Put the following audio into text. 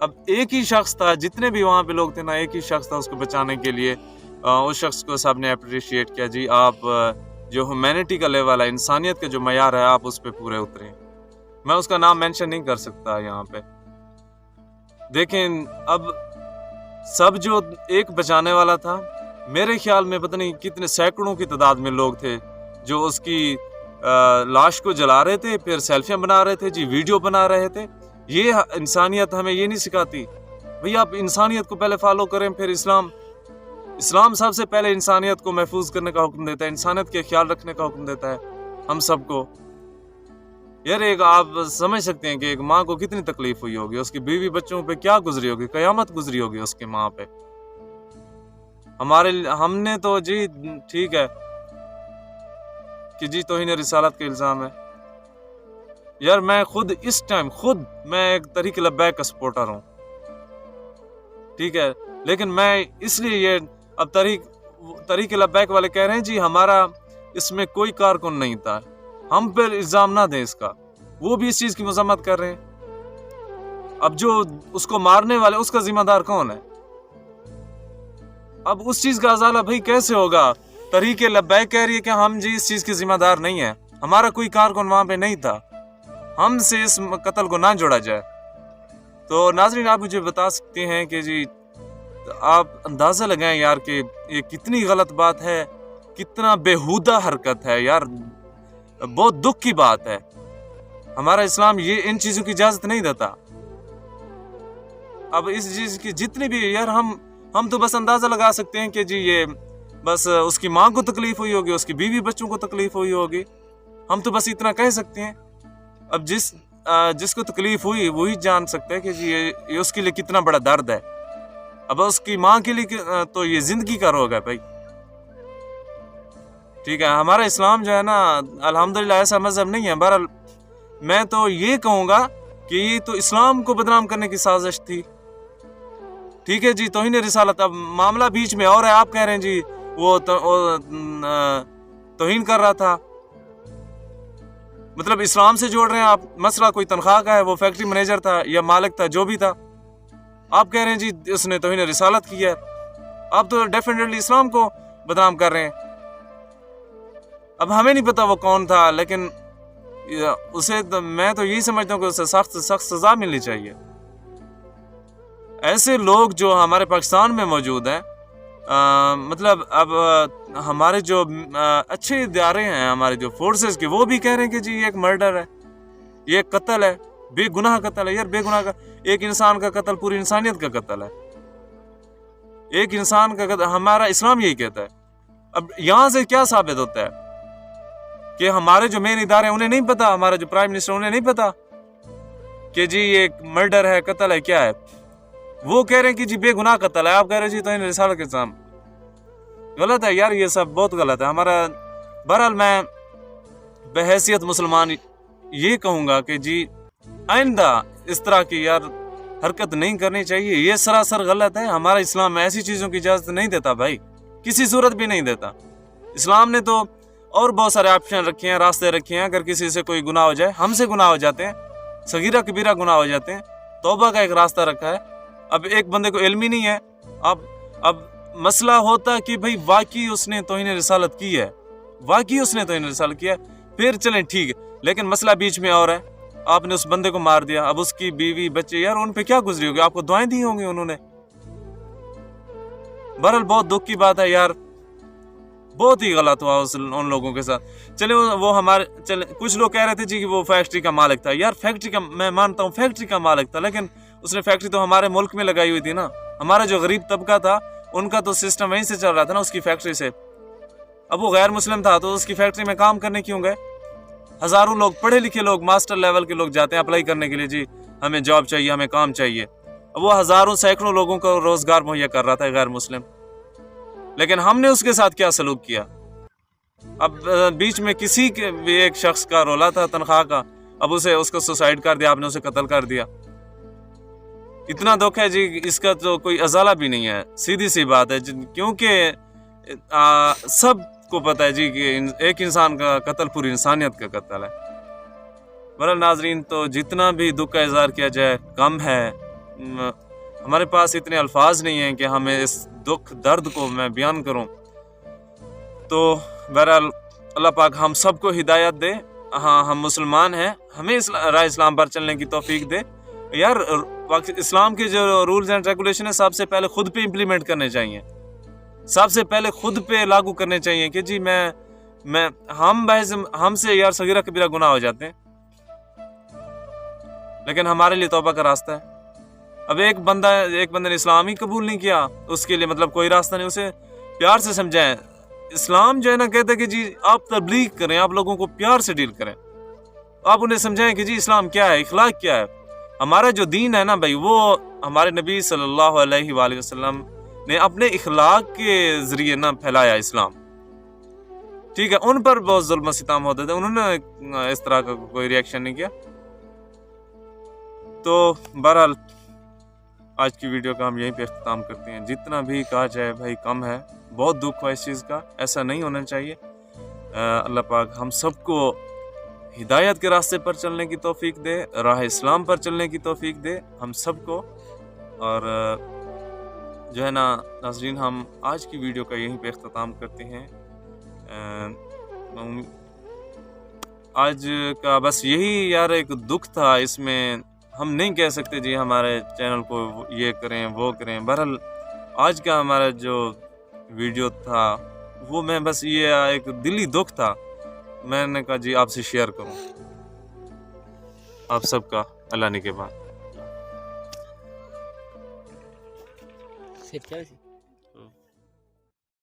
اب ایک ہی شخص تھا, جتنے بھی وہاں پہ لوگ تھے نا, ایک ہی شخص تھا اس کو بچانے کے لیے. اس شخص کو سب نے اپریشیٹ کیا, جی آپ جو ہیومینٹی کا لیول ہے, انسانیت کا جو معیار ہے, آپ اس پہ پورے اتریں. میں اس کا نام مینشن نہیں کر سکتا یہاں پہ. دیکھیں اب سب جو ایک بچانے والا تھا, میرے خیال میں پتہ نہیں کتنے سینکڑوں کی تعداد میں لوگ تھے جو اس کی لاش کو جلا رہے تھے, پھر سیلفیاں بنا رہے تھے, جی ویڈیو بنا رہے تھے. یہ انسانیت ہمیں یہ نہیں سکھاتی بھئی. آپ انسانیت کو پہلے فالو کریں, پھر اسلام سب سے پہلے انسانیت کو محفوظ کرنے کا حکم دیتا ہے, انسانیت کے خیال رکھنے کا حکم دیتا ہے ہم سب کو. یار ایک آپ سمجھ سکتے ہیں کہ ایک ماں کو کتنی تکلیف ہوئی ہوگی, اس کی بیوی بچوں پہ کیا گزری ہوگی, قیامت گزری ہوگی اس کی ماں پہ. ہم نے تو جی ٹھیک ہے کہ جی توہین رسالت کا الزام ہے. یار میں خود اس ٹائم میں ایک تحریک لبیک کا سپورٹر ہوں, ٹھیک ہے, لیکن میں اس لیے یہ اب تحریک لبیک والے کہہ رہے ہیں جی ہمارا اس میں کوئی کارکن نہیں تھا, ہم پہ الزام نہ دیں اس کا. وہ بھی اس چیز کی مذمت کر رہے ہیں. اب جو اس کو مارنے والے, اس کا ذمہ دار کون ہے؟ اب اس چیز کا ازالہ بھائی کیسے ہوگا؟ تحریک لبیک کہہ رہی ہے کہ ہم جی اس چیز کے ذمہ دار نہیں ہیں, ہمارا کوئی کارکن وہاں پہ نہیں تھا, ہم سے اس قتل کو نہ جوڑا جائے. تو ناظرین آپ مجھے بتا سکتے ہیں کہ جی آپ اندازہ لگائیں یار کہ یہ کتنی غلط بات ہے, کتنا بیہودہ حرکت ہے یار, بہت دکھ کی بات ہے. ہمارا اسلام یہ ان چیزوں کی اجازت نہیں دیتا. اب اس چیز کی جتنی بھی یار ہم تو بس اندازہ لگا سکتے ہیں کہ جی یہ بس اس کی ماں کو تکلیف ہوئی ہوگی, اس کی بیوی بچوں کو تکلیف ہوئی ہوگی, ہم تو بس اتنا کہہ سکتے ہیں. اب جس کو تکلیف ہوئی وہی جان سکتا ہے کہ جی یہ اس کے لیے کتنا بڑا درد ہے. اب اس کی ماں کے لیے تو یہ زندگی کا روگ ہے بھائی, ٹھیک ہے. ہمارا اسلام جو ہے نا الحمدللہ ایسا مذہب نہیں ہے. بہرحال میں تو یہ کہوں گا کہ یہ تو اسلام کو بدنام کرنے کی سازش تھی, ٹھیک ہے جی, توہین رسالت. اب معاملہ بیچ میں اور ہے, آپ کہہ رہے ہیں جی وہ توہین کر رہا تھا, مطلب اسلام سے جوڑ رہے ہیں آپ. مسئلہ کوئی تنخواہ کا ہے, وہ فیکٹری مینیجر تھا یا مالک تھا, جو بھی تھا, آپ کہہ رہے ہیں جی اس نے توہین رسالت کی ہے. آپ تو ڈیفینیٹلی اسلام کو بدنام کر رہے ہیں. اب ہمیں نہیں پتا وہ کون تھا, لیکن اسے میں تو یہی سمجھتا ہوں کہ اسے سخت سے سخت سزا ملنی چاہیے. ایسے لوگ جو ہمارے پاکستان میں موجود ہیں, مطلب اب ہمارے جو اچھے ادارے ہیں, ہمارے جو فورسز کے, وہ بھی کہہ رہے ہیں کہ جی یہ ایک مرڈر ہے, یہ ایک قتل ہے, بے گناہ قتل ہے. یار بے گناہ کا ایک انسان کا قتل پوری انسانیت کا قتل ہے, ایک انسان کا قتل. ہمارا اسلام یہی کہتا ہے. اب یہاں سے کیا ثابت ہوتا ہے کہ ہمارے جو مین ادارے ہیں انہیں نہیں پتا, ہمارا جو پرائم منسٹر انہیں نہیں پتا کہ جی یہ ایک مرڈر ہے, قتل ہے, کیا ہے. وہ کہہ رہے ہیں کہ جی بے گناہ قتل ہے, آپ کہہ رہے ہیں جی توہین رسالت کے الزام. غلط ہے یار, یہ سب بہت غلط ہے ہمارا. بہرحال میں بحیثیت مسلمان یہ کہوں گا کہ جی آئندہ اس طرح کی یار حرکت نہیں کرنی چاہیے. یہ سراسر غلط ہے. ہمارا اسلام میں ایسی چیزوں کی اجازت نہیں دیتا بھائی, کسی صورت بھی نہیں دیتا. اسلام نے تو اور بہت سارے آپشن رکھے ہیں, راستے رکھے ہیں. اگر کسی سے کوئی گناہ ہو جائے, ہم سے گناہ ہو جاتے ہیں, صغیرہ کبیرہ گناہ ہو جاتے ہیں, توبہ کا ایک راستہ رکھا ہے. اب ایک بندے کو علم ہی نہیں ہے, اب مسئلہ ہوتا کہ بھئی واقعی اس نے توہین رسالت کی ہے, واقعی اس نے توہین رسالت کیا ہے, پھر چلیں ٹھیک ہے. لیکن مسئلہ بیچ میں اور ہے, آپ نے اس بندے کو مار دیا. اب اس کی بیوی بچے, یار ان پہ کیا گزری ہوگی, آپ کو دعائیں دی ہوں گی انہوں نے. بہرحال بہت دکھ کی بات ہے یار, بہت ہی غلط ہوا ان لوگوں کے ساتھ. چلے وہ کچھ لوگ کہہ رہے تھے جی کہ وہ فیکٹری کا مالک تھا. یار فیکٹری کا میں مانتا ہوں, فیکٹری کا مالک تھا, لیکن اس نے فیکٹری تو ہمارے ملک میں لگائی ہوئی تھی نا. ہمارا جو غریب طبقہ تھا ان کا تو سسٹم وہیں سے چل رہا تھا نا, اس کی فیکٹری سے. اب وہ غیر مسلم تھا تو اس کی فیکٹری میں کام کرنے کیوں گئے؟ ہزاروں لوگ, پڑھے لکھے لوگ, ماسٹر لیول کے لوگ جاتے ہیں اپلائی کرنے کے لیے, جی ہمیں جاب چاہیے, ہمیں کام چاہیے. اب وہ ہزاروں سینکڑوں لوگوں کو روزگار مہیا کر رہا تھا غیر مسلم, لیکن ہم نے اس کے ساتھ کیا سلوک کیا؟ اب بیچ میں کسی کے بھی ایک شخص کا رولا تھا تنخواہ کا, اب اس کو سوسائڈ کر دیا, آپ نے اسے قتل کر دیا. اتنا دکھ ہے جی, اس کا تو کوئی ازالہ بھی نہیں ہے. سیدھی سی بات ہے, کیونکہ سب کو پتہ ہے جی کہ ایک انسان کا قتل پوری انسانیت کا قتل ہے. بہرحال ناظرین, تو جتنا بھی دکھ کا اظہار کیا جائے کم ہے. ہمارے پاس اتنے الفاظ نہیں ہیں کہ ہمیں اس دکھ درد کو میں بیان کروں. تو بہرحال اللہ پاک ہم سب کو ہدایت دے. ہاں ہم مسلمان ہیں, ہمیں راہ اسلام پر چلنے کی توفیق دے. یار اسلام کے جو رولز اینڈ ریگولیشن ہے سب سے پہلے خود پہ امپلیمنٹ کرنے چاہیے, سب سے پہلے خود پہ لاگو کرنے چاہیے کہ جی ہم سے یار صغیرہ کبیرہ گناہ ہو جاتے ہیں, لیکن ہمارے لیے توبہ کا راستہ ہے. اب ایک بندے نے اسلام ہی قبول نہیں کیا, اس کے لیے مطلب کوئی راستہ نہیں. اسے پیار سے سمجھائیں. اسلام جو ہے نا کہتے ہیں کہ جی آپ تبلیغ کریں, آپ لوگوں کو پیار سے ڈیل کریں, آپ انہیں سمجھائیں کہ جی اسلام کیا ہے, اخلاق کیا ہے. ہمارا جو دین ہے نا بھائی, وہ ہمارے نبی صلی اللہ علیہ وآلہ وسلم نے اپنے اخلاق کے ذریعے نہ پھیلایا اسلام. ٹھیک ہے, ان پر بہت ظلم و ستم ہوتے تھے, انہوں نے اس طرح کا کوئی ریئیکشن نہیں کیا. تو بہرحال آج کی ویڈیو کا ہم یہیں پہ اختتام کرتے ہیں. جتنا بھی کہا جائے بھائی کم ہے, بہت دکھ ہوا اس چیز کا, ایسا نہیں ہونا چاہیے. اللہ پاک ہم سب کو ہدایت کے راستے پر چلنے کی توفیق دے, راہ اسلام پر چلنے کی توفیق دے ہم سب کو. اور جو ہے نا ناظرین, ہم آج کی ویڈیو کا یہیں پہ اختتام کرتے ہیں. آج کا بس یہی یار ایک دکھ تھا, اس میں ہم نہیں کہہ سکتے جی ہمارے چینل کو یہ کریں وہ کریں. بہرحال آج کا ہمارا جو ویڈیو تھا وہ میں بس یہ ایک دلی دکھ تھا, میں نے کہا جی آپ سے شیئر کروں. آپ سب کا اللہ نے کے بعد